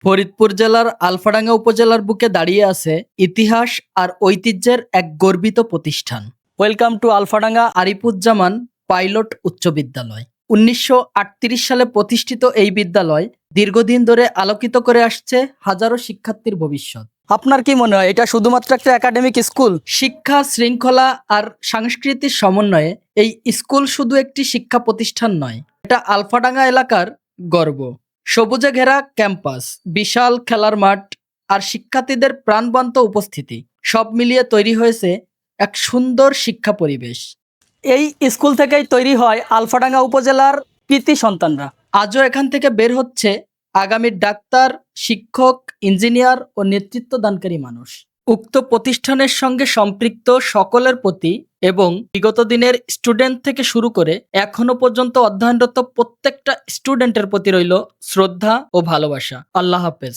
ফরিদপুর জেলার আলফাডাঙ্গা উপজেলার বুকে দাঁড়িয়ে আছে ইতিহাস আর ঐতিহ্যের এক গর্বিত প্রতিষ্ঠান। Welcome to Alfadanga Arifuzzaman pilot উচ্চ বিদ্যালয়। ১৯৩৮ সালে প্রতিষ্ঠিত এই বিদ্যালয় দীর্ঘদিন ধরে আলোকিত করে আসছে হাজারো শিক্ষার্থীর ভবিষ্যৎ। আপনার কি মনে হয় এটা শুধুমাত্র একটা একাডেমিক স্কুল? শিক্ষা, শৃঙ্খলা আর সংস্কৃতির সমন্বয়ে এই স্কুল শুধু একটি শিক্ষা প্রতিষ্ঠান নয়, এটা আলফাডাঙ্গা এলাকার গর্ব। সবুজে ঘেরা ক্যাম্পাস, বিশাল খেলার মাঠ আর শিক্ষার্থীদের প্রাণবন্ত উপস্থিতি সব মিলিয়ে তৈরি হয়েছে এক সুন্দর শিক্ষা পরিবেশ। এই স্কুল থেকেই তৈরি হয় আলফাডাঙ্গা উপজেলার কৃতি সন্তানরা। আজও এখান থেকে বের হচ্ছে আগামীর ডাক্তার, শিক্ষক, ইঞ্জিনিয়ার ও নেতৃত্ব দানকারী মানুষ। উক্ত প্রতিষ্ঠানের সঙ্গে সম্পৃক্ত সকলের প্রতি এবং বিগত দিনের স্টুডেন্ট থেকে শুরু করে এখনো পর্যন্ত অধ্যয়নরত প্রত্যেকটা স্টুডেন্টের প্রতি রইল শ্রদ্ধা ও ভালোবাসা। আল্লাহ হাফেজ।